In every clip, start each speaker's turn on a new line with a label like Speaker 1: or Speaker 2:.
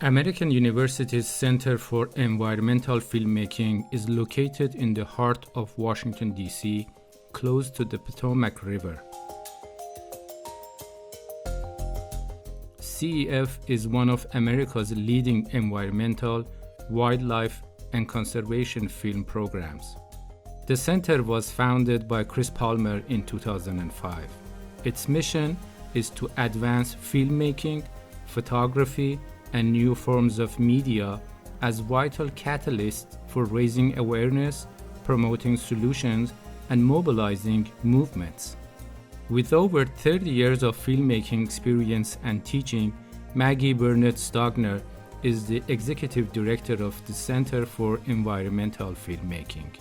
Speaker 1: American University's Center for Environmental Filmmaking is located in the heart of Washington, D.C., close to the Potomac River. CEF is one of America's leading environmental, wildlife, and conservation film programs. The center was founded by Chris Palmer in 2005. Its mission is to advance filmmaking, photography, and new forms of media as vital catalysts for raising awareness, promoting solutions, and mobilizing movements. With over 30 years of filmmaking experience and teaching, Maggie Stogner is the executive director of the Center for Environmental Filmmaking.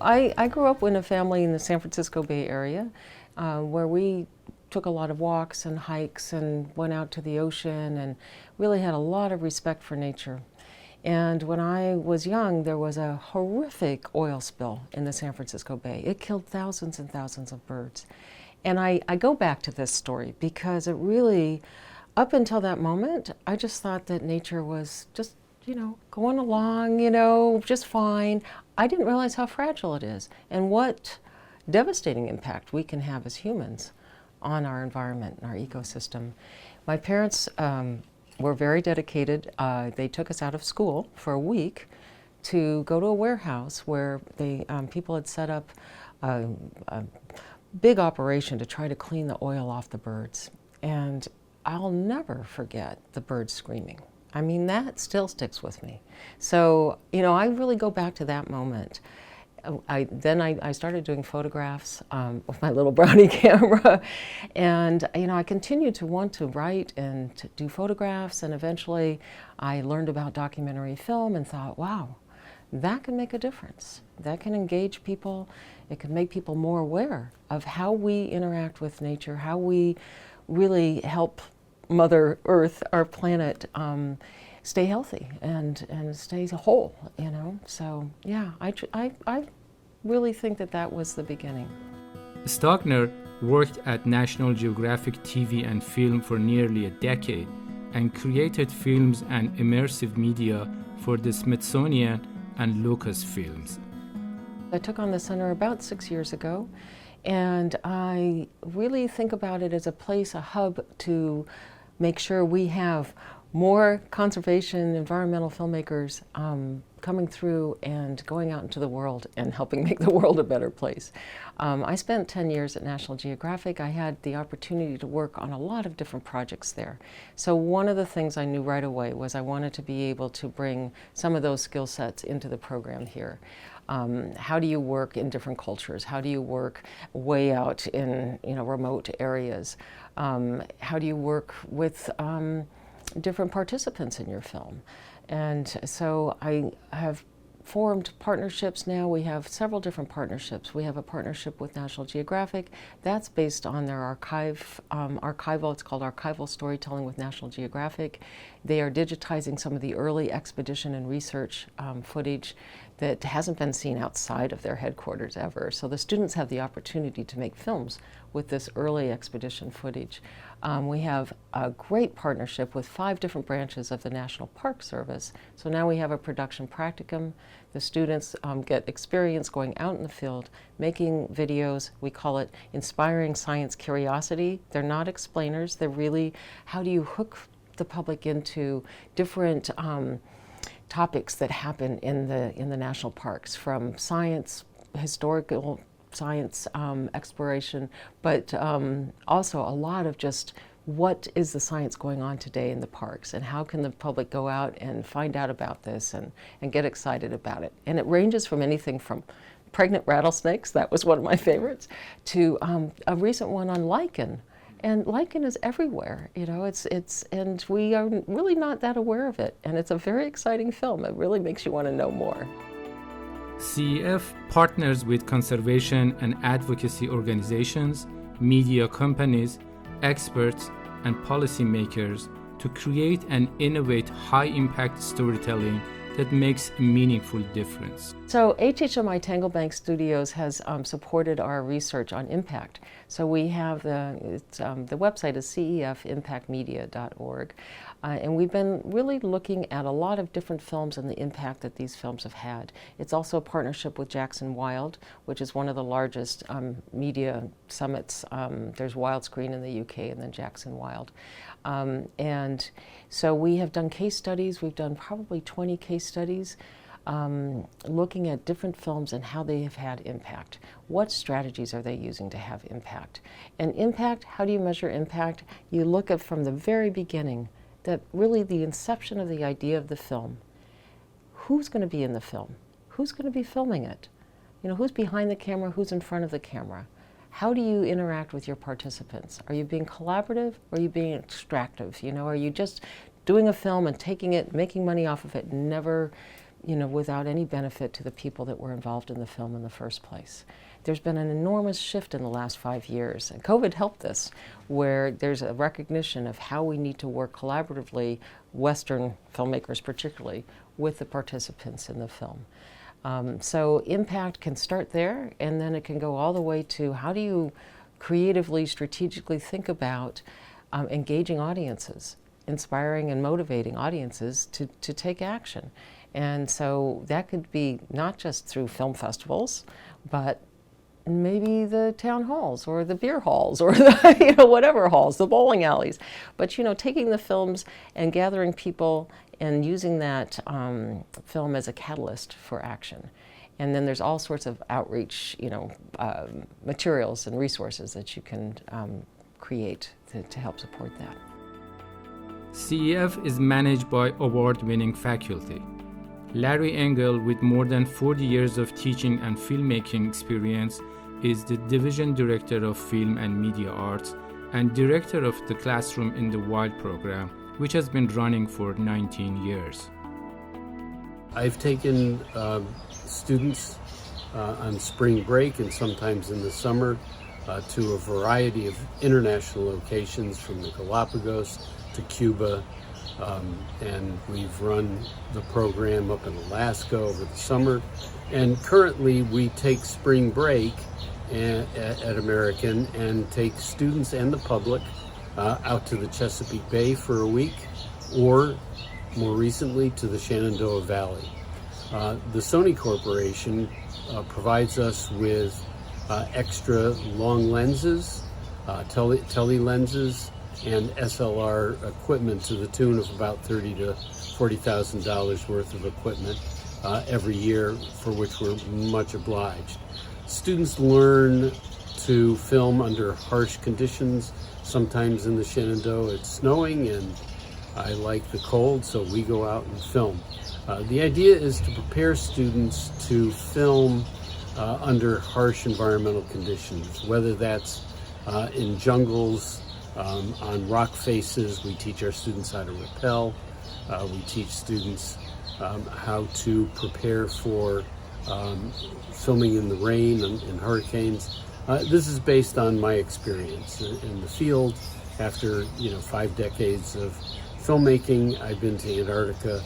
Speaker 2: I grew up in a family in the San Francisco Bay Area where we took a lot of walks and hikes and went out to the ocean and really had a lot of respect for nature. And when I was young, there was a horrific oil spill in the San Francisco Bay. It killed thousands and thousands of birds. And I go back to this story because it really, up until that moment, I just thought that nature was just, going along, just fine. I didn't realize how fragile it is and what devastating impact we can have as humans on our environment and our ecosystem. My parents were very dedicated. They took us out of school for a week to go to a warehouse where people had set up a big operation to try to clean the oil off the birds. And I'll never forget the birds screaming. I mean, that still sticks with me. So, I really go back to that moment. I started doing photographs with my little brownie camera, and I continued to want to write and to do photographs, and eventually I learned about documentary film and thought, wow, that can make a difference. That can engage people. It can make people more aware of how we interact with nature, how we really help Mother Earth, our planet, stay healthy and stay whole, So yeah, I really think that was the beginning.
Speaker 1: Stogner worked at National Geographic TV and film for nearly a decade and created films and immersive media for the Smithsonian and Lucasfilms.
Speaker 2: I took on the center about 6 years ago, and I really think about it as a place, a hub to make sure we have more conservation, environmental filmmakers coming through and going out into the world and helping make the world a better place. I spent 10 years at National Geographic. I had the opportunity to work on a lot of different projects there. So one of the things I knew right away was I wanted to be able to bring some of those skill sets into the program here. How do you work in different cultures? How do you work way out in remote areas? How do you work with different participants in your film? And so I have formed partnerships now. We have several different partnerships. We have a partnership with National Geographic. That's based on their archival, it's called Archival Storytelling with National Geographic. They are digitizing some of the early expedition and research footage that hasn't been seen outside of their headquarters ever. So the students have the opportunity to make films with this early expedition footage. We have a great partnership with 5 different branches of the National Park Service. So now we have a production practicum. The students get experience going out in the field, making videos. We call it Inspiring Science Curiosity. They're not explainers. They're really, how do you hook the public into different topics that happen in the national parks, from science, historical science exploration, but also a lot of just what is the science going on today in the parks, and how can the public go out and find out about this and get excited about it. And it ranges from anything from pregnant rattlesnakes, that was one of my favorites, to a recent one on lichen. And lichen is everywhere, and we are really not that aware of it. And it's a very exciting film. It really makes you want to know more.
Speaker 1: CEF partners with conservation and advocacy organizations, media companies, experts, and policymakers to create and innovate high-impact storytelling that makes a meaningful difference.
Speaker 2: So HHMI Tanglebank Studios has supported our research on impact. So we have the website is cefimpactmedia.org, and we've been really looking at a lot of different films and the impact that these films have had. It's also a partnership with Jackson Wild, which is one of the largest media summits. There's Wildscreen in the UK and then Jackson Wild. And so we have done case studies. We've done probably 20 case studies. Looking at different films and how they have had impact. What strategies are they using to have impact? And impact, how do you measure impact? You look at from the very beginning, that really the inception of the idea of the film. Who's going to be in the film? Who's going to be filming it? You know, who's behind the camera? Who's in front of the camera? How do you interact with your participants? Are you being collaborative or are you being extractive? You know, are you just doing a film and taking it, making money off of it, never, you know, without any benefit to the people that were involved in the film in the first place? There's been an enormous shift in the last 5 years, and COVID helped this, where there's a recognition of how we need to work collaboratively, Western filmmakers particularly, with the participants in the film. So impact can start there, and then it can go all the way to how do you creatively, strategically think about engaging audiences, inspiring and motivating audiences to take action. And so that could be not just through film festivals, but maybe the town halls or the beer halls or the, you know, whatever halls, the bowling alleys. But, you know, taking the films and gathering people and using that film as a catalyst for action. And then there's all sorts of outreach, you know, materials and resources that you can create to help support that.
Speaker 1: CEF is managed by award-winning faculty. Larry Engel, with more than 40 years of teaching and filmmaking experience, is the Division Director of Film and Media Arts and Director of the Classroom in the Wild program, which has been running for 19 years.
Speaker 3: I've taken students on spring break and sometimes in the summer to a variety of international locations, from the Galapagos to Cuba, and we've run the program up in Alaska over the summer. And currently we take spring break at American and take students and the public out to the Chesapeake Bay for a week, or more recently to the Shenandoah Valley. The Sony Corporation provides us with extra long lenses, tele lenses, and SLR equipment to the tune of about $30,000 to $40,000 worth of equipment every year, for which we're much obliged. Students learn to film under harsh conditions. Sometimes in the Shenandoah it's snowing and I like the cold, so we go out and film. The idea is to prepare students to film under harsh environmental conditions, whether that's in jungles, on rock faces. We teach our students how to rappel. We teach students how to prepare for filming in the rain and in hurricanes. This is based on my experience in the field. After 5 decades of filmmaking, I've been to Antarctica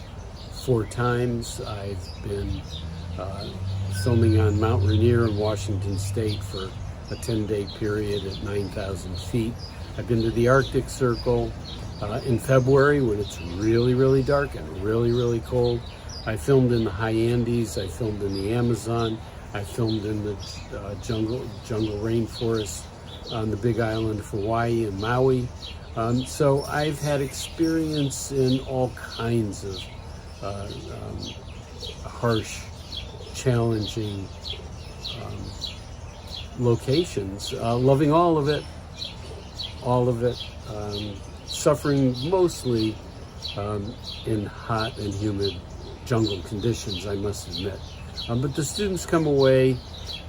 Speaker 3: 4 times. I've been filming on Mount Rainier in Washington State for a 10-day period at 9,000 feet. I've been to the Arctic Circle in February when it's really, really dark and really, really cold. I filmed in the high Andes. I filmed in the Amazon. I filmed in the jungle rainforest on the Big Island of Hawaii and Maui. So I've had experience in all kinds of harsh, challenging locations, loving all of it, suffering mostly in hot and humid jungle conditions, I must admit. But the students come away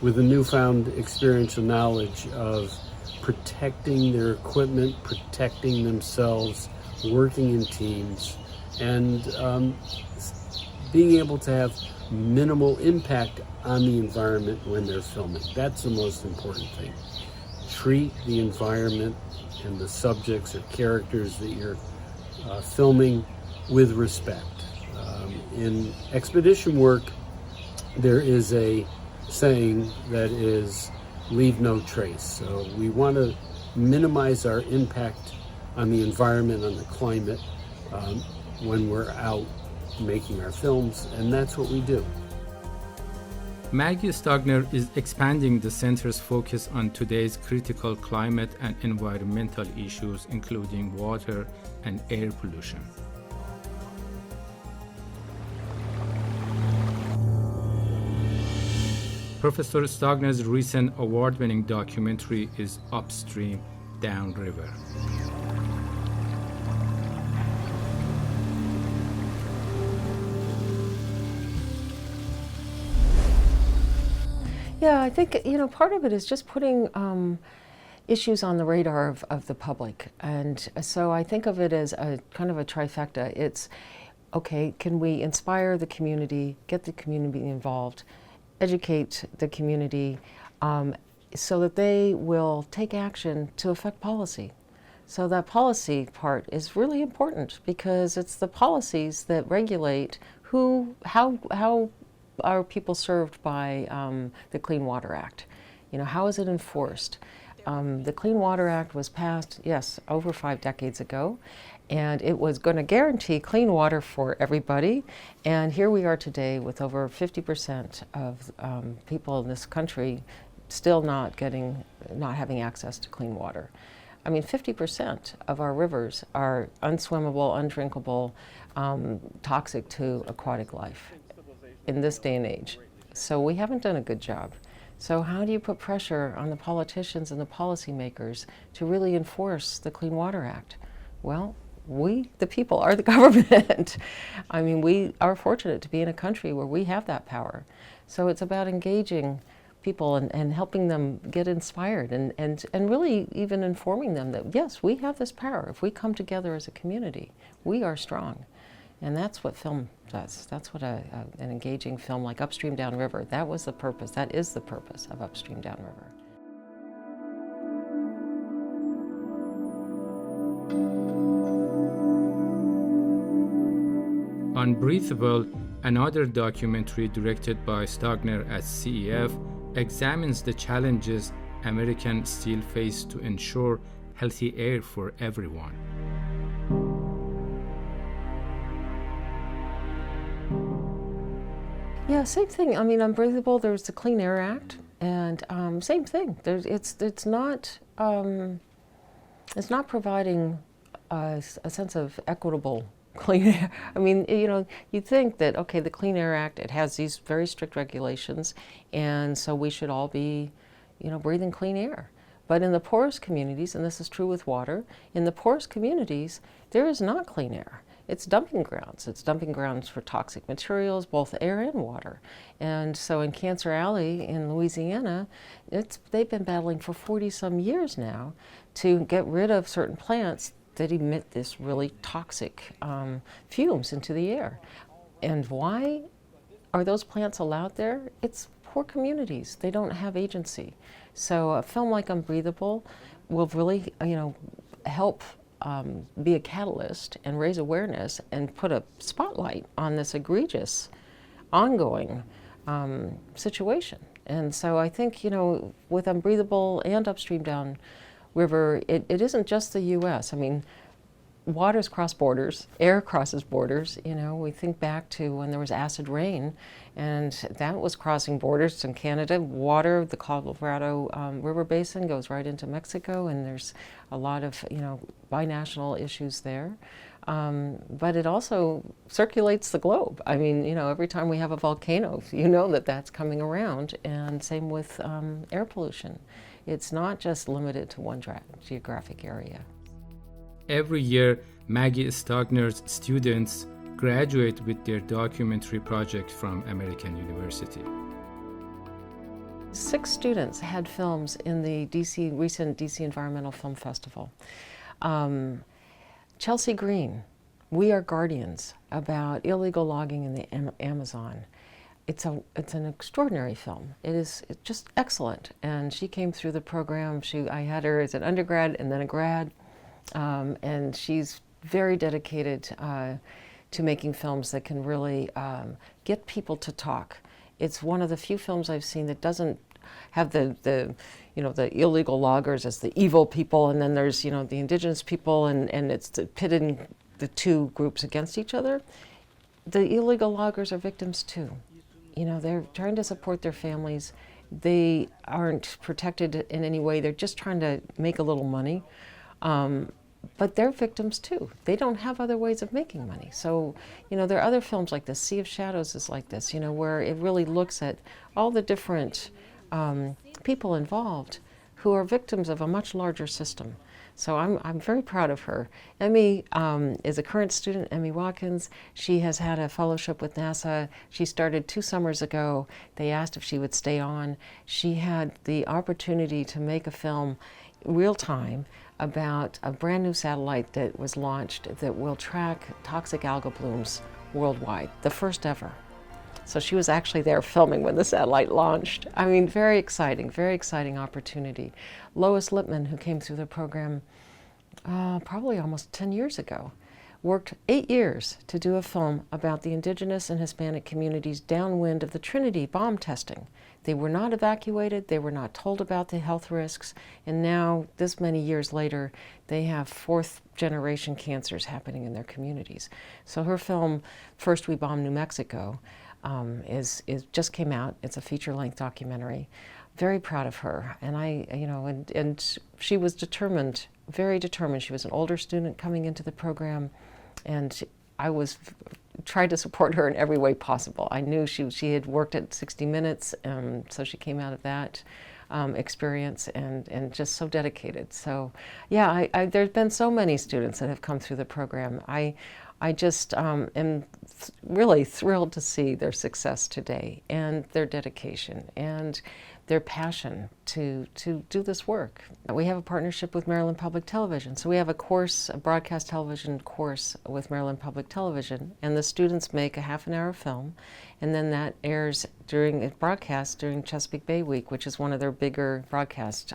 Speaker 3: with a newfound experiential knowledge of protecting their equipment, protecting themselves, working in teams, and being able to have minimal impact on the environment when they're filming. That's the most important thing. Treat the environment and the subjects or characters that you're filming with respect. In expedition work, there is a saying that is leave no trace. So we want to minimize our impact on the environment, on the climate, when we're out making our films, and that's what we do.
Speaker 1: Maggie Stogner is expanding the center's focus on today's critical climate and environmental issues, including water and air pollution. Professor Stogner's recent award-winning documentary is Upstream, Downriver.
Speaker 2: Yeah, I think, part of it is just putting issues on the radar of the public. And so I think of it as a kind of a trifecta. It's, okay, can we inspire the community, get the community involved, educate the community so that they will take action to affect policy. So that policy part is really important because it's the policies that regulate how are people served by the Clean Water Act? How is it enforced? The Clean Water Act was passed, yes, over 5 decades ago, and it was going to guarantee clean water for everybody. And here we are today with over 50% of people in this country still not having access to clean water. I mean, 50% of our rivers are unswimmable, undrinkable, toxic to aquatic life in this day and age. So we haven't done a good job. So how do you put pressure on the politicians and the policymakers to really enforce the Clean Water Act? Well, we, the people, are the government. I mean, we are fortunate to be in a country where we have that power. So it's about engaging people and helping them get inspired and really even informing them that, yes, we have this power. If we come together as a community, we are strong. And that's what film does. That's what an engaging film like Upstream, Downriver, that was the purpose. That is the purpose of Upstream, Downriver.
Speaker 1: Unbreathable, another documentary directed by Stogner at CEF, examines the challenges Americans still face to ensure healthy air for everyone.
Speaker 2: Yeah, same thing. I mean, Unbreathable, there's the Clean Air Act, and same thing. It's not providing a sense of equitable clean air. I mean, you think that, okay, the Clean Air Act, it has these very strict regulations, and so we should all be, breathing clean air. But in the poorest communities, and this is true with water, in the poorest communities, there is not clean air. It's dumping grounds. It's dumping grounds for toxic materials, both air and water. And so in Cancer Alley in Louisiana, they've been battling for 40-some years now to get rid of certain plants that emit this really toxic fumes into the air. And why are those plants allowed there? It's poor communities. They don't have agency. So a film like Unbreathable will really, help be a catalyst and raise awareness and put a spotlight on this egregious, ongoing situation. And so I think, with Unbreathable and Upstream Downriver, it isn't just the U.S. I mean, waters cross borders, air crosses borders. We think back to when there was acid rain, and that was crossing borders in Canada. Water, the Colorado River Basin goes right into Mexico, and there's a lot of, binational issues there. But it also circulates the globe. I mean, every time we have a volcano, that's coming around, and same with air pollution. It's not just limited to one geographic area.
Speaker 1: Every year, Maggie Stogner's students graduate with their documentary project from American University.
Speaker 2: 6 students had films in the recent DC Environmental Film Festival. Chelsea Green, We Are Guardians, about illegal logging in the Amazon. It's an extraordinary film. It's just excellent. And she came through the program. I had her as an undergrad and then a grad. And she's very dedicated to making films that can really get people to talk It's one of the few films I've seen that doesn't have the illegal loggers as the evil people, and then there's, the indigenous people, and it's pitting the two groups against each other. The illegal loggers are victims too. They're trying to support their families. They aren't protected in any way. They're just trying to make a little money. But they're victims too. They don't have other ways of making money. So, there are other films like this. Sea of Shadows is like this, where it really looks at all the different people involved who are victims of a much larger system. So I'm very proud of her. Emmy is a current student, Emmy Watkins. She has had a fellowship with NASA. She started 2 summers ago. They asked if she would stay on. She had the opportunity to make a film real time about a brand new satellite that was launched that will track toxic algal blooms worldwide, the first ever. So she was actually there filming when the satellite launched. I mean, very exciting opportunity. Lois Lippman, who came through the program probably almost 10 years ago, worked 8 years to do a film about the indigenous and Hispanic communities downwind of the Trinity bomb testing. They were not evacuated, they were not told about the health risks, and now, this many years later, they have 4th generation cancers happening in their communities. So her film, First We Bombed New Mexico, is just came out. It's a feature-length documentary. Very proud of her, and and she was determined, very determined. She was an older student coming into the program, and I tried to support her in every way possible. I knew she had worked at 60 Minutes, so she came out of that experience and just so dedicated. So, yeah, there's been so many students that have come through the program. I just am really thrilled to see their success today and their dedication and their passion to do this work. We have a partnership with Maryland Public Television. So we have a broadcast television course with Maryland Public Television, and the students make a half-an-hour film, and then that airs during Chesapeake Bay Week, which is one of their bigger broadcast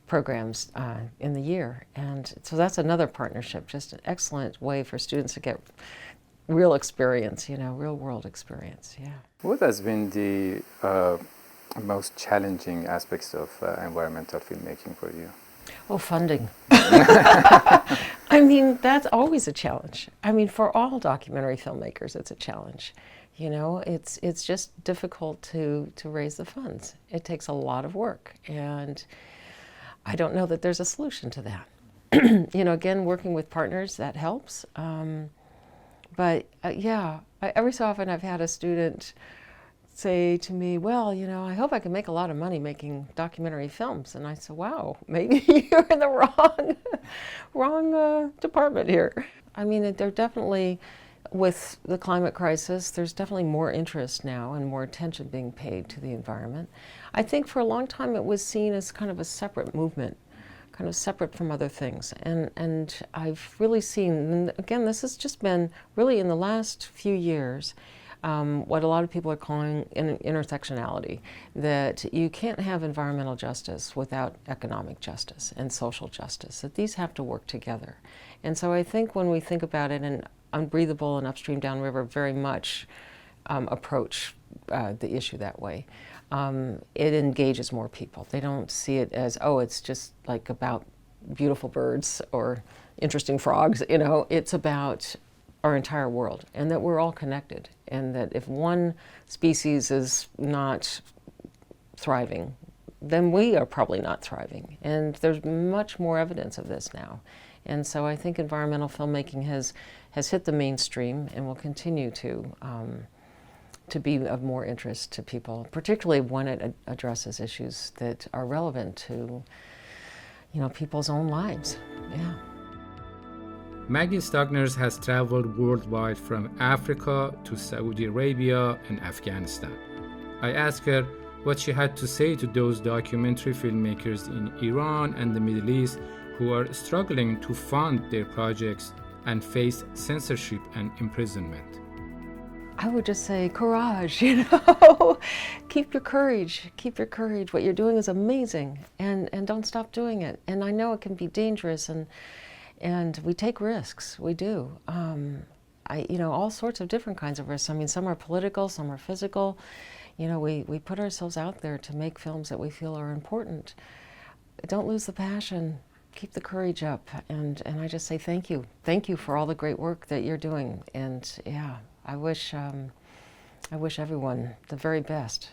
Speaker 2: programs in the year. And so that's another partnership, just an excellent way for students to get real experience, real world experience, yeah.
Speaker 4: What has been the most challenging aspects of environmental filmmaking for you?
Speaker 2: Oh, funding. I mean, that's always a challenge. I mean, for all documentary filmmakers, it's a challenge. It's just difficult to raise the funds. It takes a lot of work, and I don't know that there's a solution to that. Again, working with partners, that helps. But every so often I've had a student say to me, well, I hope I can make a lot of money making documentary films. And I said, wow, maybe you're in the wrong department here. I mean, they're definitely, with the climate crisis, there's definitely more interest now and more attention being paid to the environment. I think for a long time it was seen as kind of a separate movement, kind of separate from other things. And I've really seen, and again, this has just been really in the last few years, what a lot of people are calling intersectionality, that you can't have environmental justice without economic justice and social justice, that these have to work together. And so I think when we think about it, and Unbreathable and Upstream Downriver very much approach the issue that way. It engages more people. They don't see it as, oh, it's just like about beautiful birds or interesting frogs. It's about our entire world, and that we're all connected, and that if one species is not thriving, then we are probably not thriving. And there's much more evidence of this now. And so I think environmental filmmaking has hit the mainstream and will continue to be of more interest to people, particularly when it addresses issues that are relevant to, people's own lives. Yeah.
Speaker 1: Maggie Stogner has traveled worldwide from Africa to Saudi Arabia and Afghanistan. I asked her what she had to say to those documentary filmmakers in Iran and the Middle East who are struggling to fund their projects and face censorship and imprisonment.
Speaker 2: I would just say, courage, keep your courage, What you're doing is amazing, and don't stop doing it. And I know it can be dangerous, and we take risks, we do. all sorts of different kinds of risks. I mean, some are political, some are physical. We put ourselves out there to make films that we feel are important. Don't lose the passion. Keep the courage up. And I just say thank you. Thank you for all the great work that you're doing. And yeah, I wish everyone the very best.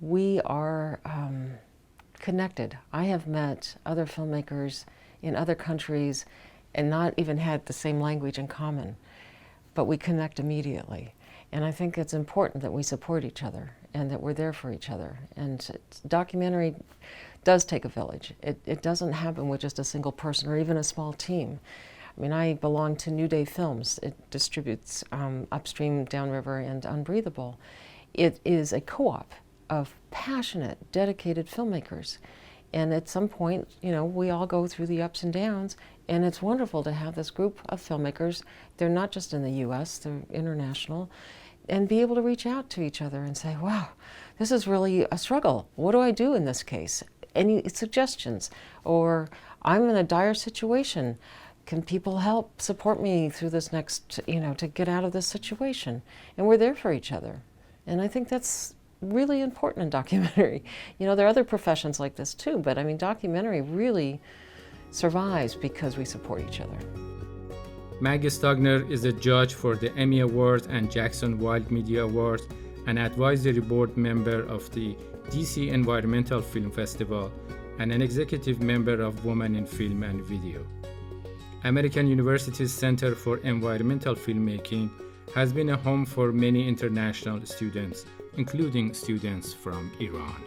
Speaker 2: We are connected. I have met other filmmakers in other countries and not even had the same language in common, but we connect immediately. And I think it's important that we support each other and that we're there for each other. And documentary does take a village. It doesn't happen with just a single person or even a small team. I mean, I belong to New Day Films. It distributes Upstream, Downriver, and Unbreathable. It is a co-op of passionate, dedicated filmmakers. And at some point, we all go through the ups and downs, and it's wonderful to have this group of filmmakers. They're not just in the US, they're international, and be able to reach out to each other and say, wow, this is really a struggle. What do I do in this case? Any suggestions? Or I'm in a dire situation. Can people help support me through this next, to get out of this situation? And we're there for each other. And I think that's really important in documentary. There are other professions like this too, but I mean, documentary really survives because we support each other.
Speaker 1: Maggie Stogner is a judge for the Emmy Awards and Jackson Wild Media Awards, an advisory board member of the DC Environmental Film Festival, and an executive member of Women in Film and Video. American University's Center for Environmental Filmmaking has been a home for many international students, including students from Iran.